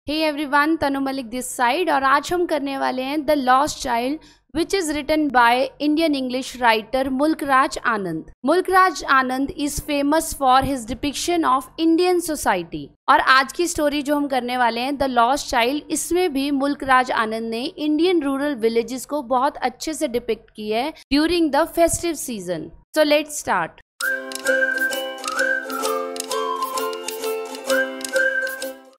Hey everyone, Tanu Malik this side और आज हम करने वाले हैं the lost child which is written by Indian English writer Mulk Raj Anand. Mulk Raj Anand is famous for his depiction of Indian society. और आज की स्टोरी जो हम करने वाले हैं द लॉस्ट चाइल्ड, इसमें भी मुल्कराज आनंद ने इंडियन रूरल विलेजेस को बहुत अच्छे से डिपिक्ट किया है during the festive season. So let's start.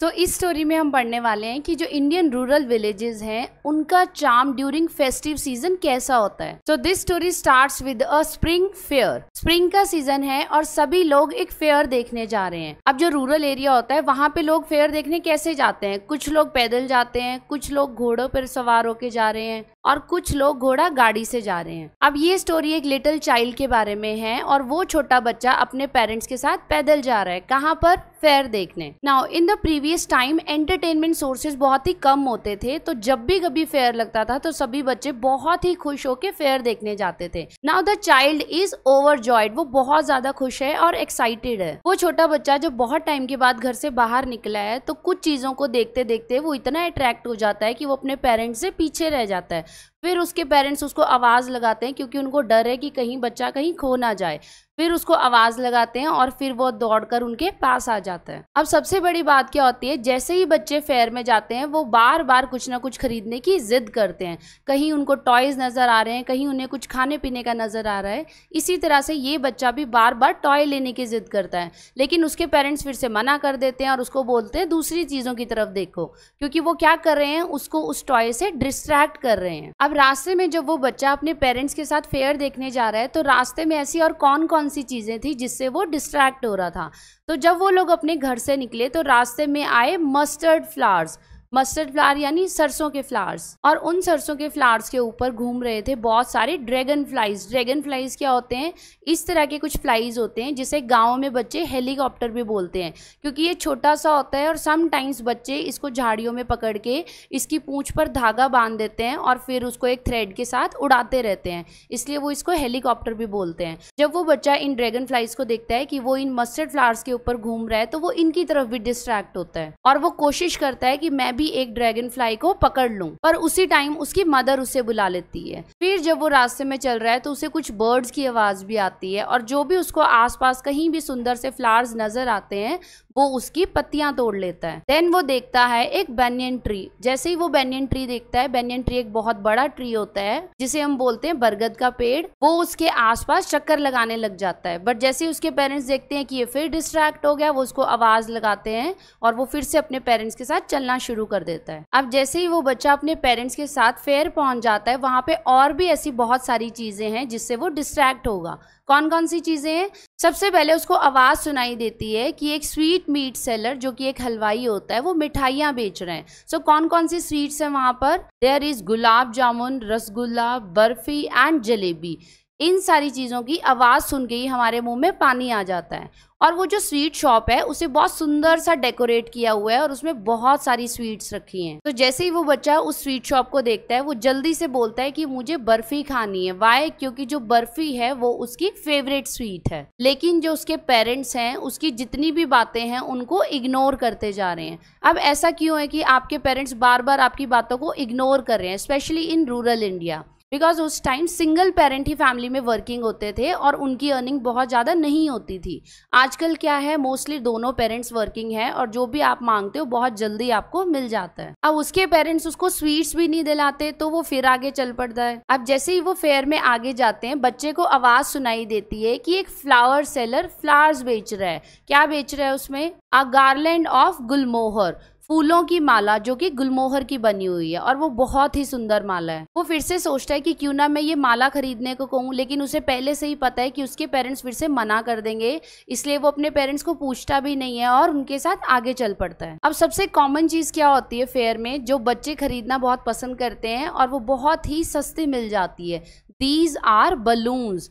तो इस स्टोरी में हम पढ़ने वाले हैं कि जो इंडियन रूरल विलेजेस हैं उनका चार्म ड्यूरिंग फेस्टिव सीजन कैसा होता है। So this story starts with a spring fair. Spring का सीजन है और सभी लोग एक फेयर देखने जा रहे हैं। अब जो रूरल एरिया होता है वहां पे लोग फेयर देखने कैसे जाते हैं? कुछ लोग पैदल जाते हैं, कुछ लोग घोड़ों पर सवार होके जा रहे हैं और कुछ लोग घोड़ा गाड़ी से जा रहे हैं। अब ये स्टोरी एक लिटिल चाइल्ड के बारे में है और वो छोटा बच्चा अपने पेरेंट्स के साथ पैदल जा रहा है। कहाँ पर? फेयर देखने। Now in the previous time entertainment sources बहुत ही कम होते थे, तो जब भी कभी फेयर लगता था तो सभी बच्चे बहुत ही खुश होकर फेयर देखने जाते थे। Now the child is overjoyed. वो बहुत ज्यादा खुश है और एक्साइटेड है। वो छोटा बच्चा जो बहुत टाइम के बाद घर से बाहर निकला है तो कुछ चीजों को देखते देखते वो इतना अट्रैक्ट हो जाता है कि वो अपने पेरेंट्स से पीछे रह जाता है। फिर उसके पेरेंट्स उसको आवाज लगाते हैं क्योंकि उनको डर है कि कहीं बच्चा कहीं खो ना जाए। फिर उसको आवाज लगाते हैं और फिर वो दौड़कर उनके पास आ जाता है। अब सबसे बड़ी बात क्या होती है, जैसे ही बच्चे फेयर में जाते हैं वो बार बार कुछ ना कुछ खरीदने की जिद करते हैं। कहीं उनको टॉयज नजर आ रहे हैं, कहीं उन्हें कुछ खाने पीने का नजर आ रहा है। इसी तरह से ये बच्चा भी बार बार टॉय लेने की जिद करता है, लेकिन उसके पेरेंट्स फिर से मना कर देते हैं और उसको बोलते हैं दूसरी चीजों की तरफ देखो, क्योंकि वो क्या कर रहे हैं, उसको उस टॉय से डिस्ट्रैक्ट कर रहे हैं। अब रास्ते में जब वो बच्चा अपने पेरेंट्स के साथ फेयर देखने जा रहा है तो रास्ते में ऐसी और कौन कौन सी चीजें थी जिससे वो डिस्ट्रैक्ट हो रहा था। तो जब वो लोग अपने घर से निकले तो रास्ते में आए मस्टर्ड फ्लावर्स। मस्टर्ड फ्लावर यानी सरसों के फ्लावर्स, और उन सरसों के फ्लावर्स के ऊपर घूम रहे थे बहुत सारे ड्रैगन फ्लाइज। ड्रैगन फ्लाइज क्या होते हैं? इस तरह के कुछ फ्लाइज होते हैं जिसे गाँव में बच्चे हेलीकॉप्टर भी बोलते हैं, क्योंकि ये छोटा सा होता है और समटाइम्स बच्चे इसको झाड़ियों में पकड़ के इसकी पूंछ पर धागा बांध देते हैं और फिर उसको एक थ्रेड के साथ उड़ाते रहते हैं, इसलिए वो इसको हेलीकॉप्टर भी बोलते हैं। जब वो बच्चा इन ड्रैगन फ्लाइज को देखता है कि वो इन मस्टर्ड फ्लावर्स के ऊपर घूम रहा है तो वो इनकी तरफ भी डिस्ट्रैक्ट होता है और वो कोशिश करता है कि मैं भी एक ड्रैगन फ्लाई को पकड़ लूं, पर उसी टाइम उसकी मदर उसे बुला लेती है। फिर जब वो रास्ते में चल रहा है तो उसे कुछ बर्ड्स की आवाज भी आती है और जो भी उसको आसपास कहीं भी सुंदर से फ्लावर्स नजर आते हैं वो उसकी पत्तियां तोड़ लेता है। देन वो देखता है एक बेनियन ट्री। जैसे ही वो बेनियन ट्री देखता है, बेनियन ट्री एक बहुत बड़ा ट्री होता है जिसे हम बोलते हैं बरगद का पेड़, वो उसके आसपास चक्कर लगाने लग जाता है। बट जैसे ही उसके पेरेंट्स देखते हैं कि ये फिर डिस्ट्रैक्ट हो गया, वो उसको आवाज लगाते हैं और वो फिर से अपने पेरेंट्स के साथ चलना शुरू कर देता है। अब जैसे ही वो बच्चा अपने पेरेंट्स के साथ फेयर पहुंच जाता है, वहां पे और भी ऐसी बहुत सारी चीजें हैं जिससे वो डिस्ट्रैक्ट होगा। कौन कौन सी चीजें हैं? सबसे पहले उसको आवाज सुनाई देती है कि एक स्वीट मीट सेलर, जो कि एक हलवाई होता है, वो मिठाइयां बेच रहे हैं। सो कौन कौन सी स्वीट्स हैं वहां पर? There is gulab jamun, rasgulla, barfi and jalebi. इन सारी चीजों की आवाज सुन के ही हमारे मुंह में पानी आ जाता है। और वो जो स्वीट शॉप है उसे बहुत सुंदर सा डेकोरेट किया हुआ है और उसमें बहुत सारी स्वीट्स रखी हैं। तो जैसे ही वो बच्चा उस स्वीट शॉप को देखता है वो जल्दी से बोलता है कि मुझे बर्फी खानी है। वाई? क्योंकि जो बर्फी है वो उसकी फेवरेट स्वीट है। लेकिन जो उसके पेरेंट्स हैं उसकी जितनी भी बातें हैं उनको इग्नोर करते जा रहे हैं। अब ऐसा क्यों है कि आपके पेरेंट्स बार बार आपकी बातों को इग्नोर कर रहे हैं, specially in rural India? Because उस टाइम सिंगल पेरेंट ही फैमिली में वर्किंग होते थे और उनकी अर्निंग बहुत ज़्यादा नहीं होती थी। आजकल क्या है, मोस्टली दोनों पेरेंट्स वर्किंग है और जो भी आप मांगते हो बहुत जल्दी आपको मिल जाता है। अब उसके पेरेंट्स उसको स्वीट्स भी नहीं दिलाते तो वो फिर आगे चल पड़ता है। अब जैसे ही वो फेयर में आगे जाते हैं, बच्चे को आवाज़ सुनाई देती है कि एक फ्लावर सेलर फ्लावर्स बेच रहा है। क्या बेच रहा है उसमें? अ गार्लैंड ऑफ गुलमोहर, फूलों की माला जो कि गुलमोहर की बनी हुई है और वो बहुत ही सुंदर माला है। वो फिर से सोचता है कि क्यों ना मैं ये माला खरीदने को कहूँ, लेकिन उसे पहले से ही पता है कि उसके पेरेंट्स फिर से मना कर देंगे, इसलिए वो अपने पेरेंट्स को पूछता भी नहीं है और उनके साथ आगे चल पड़ता है। अब सबसे कॉमन चीज क्या होती है फेयर में जो बच्चे खरीदना बहुत पसंद करते हैं और वो बहुत ही सस्ती मिल जाती है? These are balloons.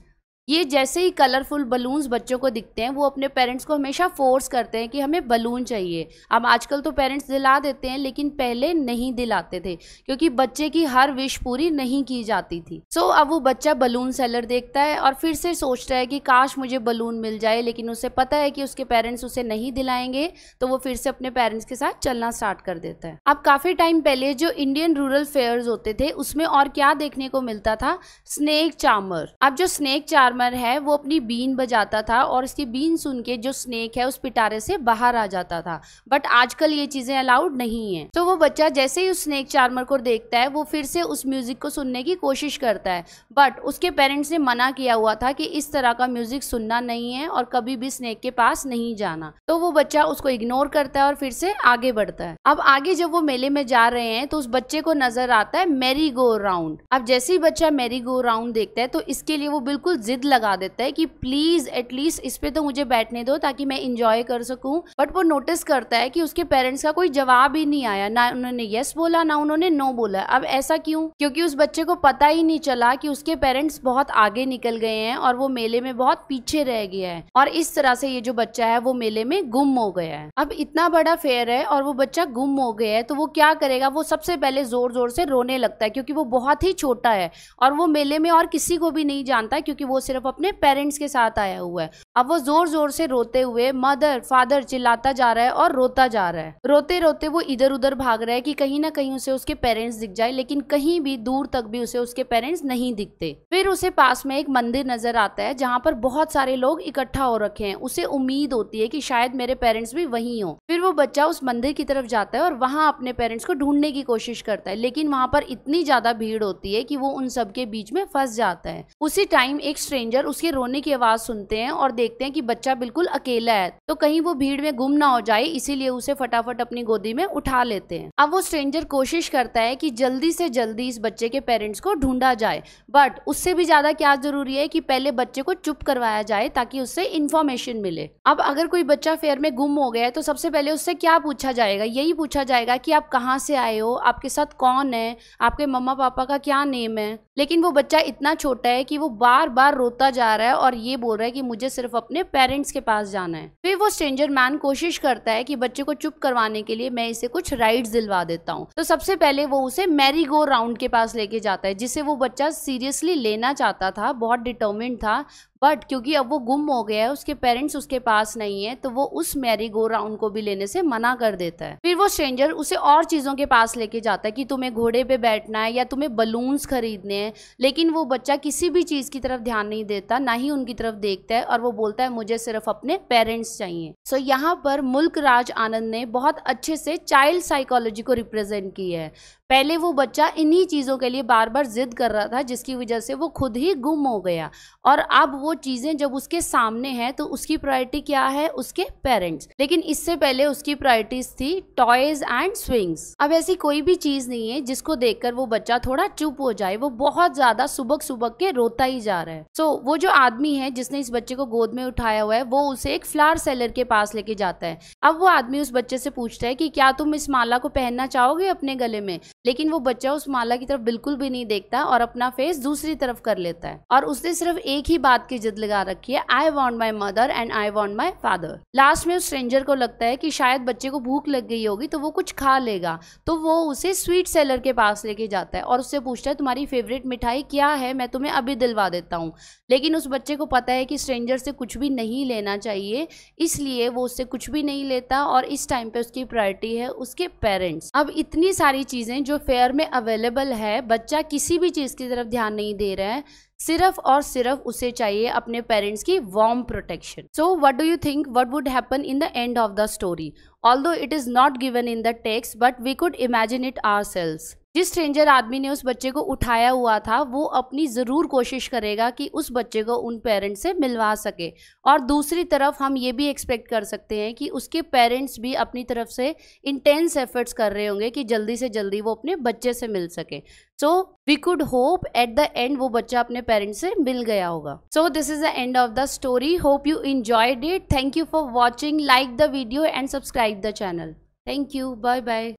ये जैसे ही कलरफुल बलून्स बच्चों को दिखते हैं वो अपने पेरेंट्स को हमेशा फोर्स करते हैं कि हमें बलून चाहिए। अब आजकल तो पेरेंट्स दिला देते हैं, लेकिन पहले नहीं दिलाते थे क्योंकि बच्चे की हर विश पूरी नहीं की जाती थी। सो अब वो बच्चा बलून सेलर देखता है और फिर से सोचता है कि काश मुझे बलून मिल जाए, लेकिन उसे पता है कि उसके पेरेंट्स उसे नहीं दिलाएंगे, तो वो फिर से अपने पेरेंट्स के साथ चलना स्टार्ट कर देता है। अब काफी टाइम पहले जो इंडियन रूरल फेयर्स होते थे उसमें और क्या देखने को मिलता था, स्नेक चार्मर। अब जो स्नेक चार्मर है वो अपनी बीन बजाता था और उसकी बीन सुन के जो स्नेक है उस पिटारे से बाहर आ जाता था। बट आजकल ये चीजें अलाउड नहीं है। तो वो बच्चा जैसे ही उस स्नेक चार्मर को देखता है वो फिर से उस म्यूजिक को सुनने की कोशिश करता है, बट उसके पेरेंट्स ने मना किया हुआ था कि इस तरह का म्यूजिक सुनना नहीं है और कभी भी स्नेक के पास नहीं जाना। तो वो बच्चा उसको इग्नोर करता है और फिर से आगे बढ़ता है। अब आगे जब वो मेले में जा रहे हैं तो उस बच्चे को नजर आता है मैरी गो राउंड। अब जैसे ही बच्चा मैरी गो राउंड देखता है तो इसके लिए वो बिल्कुल जिद लगा देता है कि प्लीज एटलीस्ट इस पे तो मुझे बैठने दो ताकि मैं इंजॉय कर सकूं। बट वो नोटिस करता है कि उसके पेरेंट्स का कोई जवाब ही नहीं आया, ना उन्होंने यस बोला ना उन्होंने नो बोला। अब ऐसा क्यों? क्योंकि उस बच्चे को पता ही नहीं चला कि उसके पेरेंट्स बहुत आगे निकल गए हैं और वो मेले में बहुत पीछे रह गया है, और इस तरह से ये जो बच्चा है वो मेले में गुम हो गया है। अब इतना बड़ा फेयर है और वो बच्चा गुम हो गया है तो वो क्या करेगा, वो सबसे पहले जोर जोर से रोने लगता है क्योंकि वो बहुत ही छोटा है और वो मेले में और किसी को भी नहीं जानता क्योंकि वो सिर्फ अपने पेरेंट्स के साथ आया हुआ है। अब वो जोर जोर से रोते हुए मदर फादर चिल्लाता जा रहा है और रोता जा रहा है। रोते रोते वो इधर उधर भाग रहा है कि कहीं ना कहीं उसे उसके पेरेंट्स दिख जाए, लेकिन कहीं भी दूर तक भी उसे उसके पेरेंट्स नहीं दिखते। फिर उसे पास में एक मंदिर नजर आता है जहाँ पर बहुत सारे लोग इकट्ठा हो रखे हैं। उसे उम्मीद होती है कि शायद मेरे पेरेंट्स भी वहीं हो। फिर वो बच्चा उस मंदिर की तरफ जाता है और वहां अपने पेरेंट्स को ढूंढने की कोशिश करता है, लेकिन वहां पर इतनी ज्यादा भीड़ होती है कि वो उन सब के बीच में फंस जाता है। उसी टाइम एक स्ट्रेंजर उसके रोने की आवाज सुनते हैं और देखते हैं कि बच्चा बिल्कुल अकेला है, तो कहीं वो भीड़ में गुम ना हो जाए, इसीलिए उसे फटाफट अपनी गोदी में उठा लेते हैं। अब वो स्ट्रेंजर कोशिश करता है कि जल्दी से जल्दी इस बच्चे के पेरेंट्स को ढूंढा जाए, बट उससे भी ज्यादा क्या जरूरी है कि पहले बच्चे को चुप करवाया जाए ताकि उससे इंफॉर्मेशन मिले। अब अगर कोई बच्चा फेयर में गुम हो गया है तो सबसे पहले उससे क्या पूछा जाएगा, यही पूछा जाएगा कि आप कहाँ से आए हो, आपके साथ कौन है, आपके मम्मा पापा का क्या नेम है। लेकिन वो बच्चा इतना छोटा है कि वो बार बार रोता जा रहा है और ये बोल रहा है कि मुझे सिर्फ अपने पेरेंट्स के पास जाना है। फिर वो स्ट्रेंजर मैन कोशिश करता है कि बच्चे को चुप करवाने के लिए मैं इसे कुछ राइड्स दिलवा देता हूँ। तो सबसे पहले वो उसे मैरी गो राउंड के पास लेके जाता है, जिसे वो बच्चा सीरियसली लेना चाहता था, बहुत डिटर्मिन्ड था, बट क्योंकि अब वो गुम हो गया है, उसके पेरेंट्स उसके पास नहीं है, तो वो उस मैरी गो राउंड को भी लेने से मना कर देता है। फिर वो स्ट्रेंजर उसे और चीजों के पास लेके जाता है कि तुम्हें घोड़े पे बैठना है या तुम्हें बलून्स खरीदने हैं, लेकिन वो बच्चा किसी भी चीज की तरफ ध्यान नहीं देता, ना ही उनकी तरफ देखता है, और वो बोलता है मुझे सिर्फ अपने पेरेंट्स चाहिए। सो यहाँ पर मुल्क राज आनंद ने बहुत अच्छे से चाइल्ड साइकोलॉजी को रिप्रेजेंट किया है। पहले वो बच्चा इन्हीं चीज़ों के लिए बार बार जिद कर रहा था जिसकी वजह से वो खुद ही गुम हो गया, और अब वो चीज़ें जब उसके सामने हैं तो उसकी प्रायोरिटी क्या है, उसके पेरेंट्स। लेकिन इससे पहले उसकी प्रायोरिटीज थी टॉयज एंड स्विंग्स। अब ऐसी कोई भी चीज़ नहीं है जिसको देखकर वो बच्चा थोड़ा चुप हो जाए, वो बहुत ज़्यादा सुबक सुबक के रोता ही जा रहा है। सो वो जो आदमी है जिसने इस बच्चे को गोद में उठाया हुआ है वो उसे एक फ्लावर सेलर के पास लेके जाता है। अब वो आदमी उस बच्चे से पूछता है कि क्या तुम इस माला को पहनना चाहोगे अपने गले में, लेकिन वो बच्चा उस माला की तरफ बिल्कुल भी नहीं देखता और अपना फेस दूसरी तरफ कर लेता है, और उसने सिर्फ एक ही बात की जिद लगा रखी है, I want my mother and I want my father. Last में उस स्ट्रेंजर को लगता है कि शायद बच्चे को भूख लग गई होगी तो वो कुछ खा लेगा, तो वो उसे स्वीट सेलर के पास लेके जाता है और उससे पूछता है तुम्हारी फेवरेट मिठाई क्या है, मैं तुम्हें अभी दिलवा देता हूँ। लेकिन उस बच्चे को पता है कि स्ट्रेंजर से कुछ भी नहीं लेना चाहिए, इसलिए वो उससे कुछ भी नहीं लेता, और इस टाइम पे उसकी प्रायोरिटी है उसके पेरेंट्स। अब इतनी सारी चीजें जो फेयर में अवेलेबल है, बच्चा किसी भी चीज की तरफ ध्यान नहीं दे रहा है, सिर्फ और सिर्फ उसे चाहिए अपने पेरेंट्स की warm protection. So what do you think what would happen in the end of the story? Although it is not given in the text but we could imagine it ourselves. जिस stranger आदमी ने उस बच्चे को उठाया हुआ था वो अपनी ज़रूर कोशिश करेगा कि उस बच्चे को उन पेरेंट्स से मिलवा सके, और दूसरी तरफ हम ये भी एक्सपेक्ट कर सकते हैं कि उसके पेरेंट्स भी अपनी तरफ से इंटेंस एफर्ट्स कर रहे होंगे कि जल्दी से जल्दी वो अपने बच्चे से मिल सके। So we could hope at the end वो बच्चा अपने पेरेंट्स से मिल गया होगा। So this is the end of the story. Hope you enjoyed it. Thank you for watching. Like the video and subscribe the channel. Thank you. Bye bye.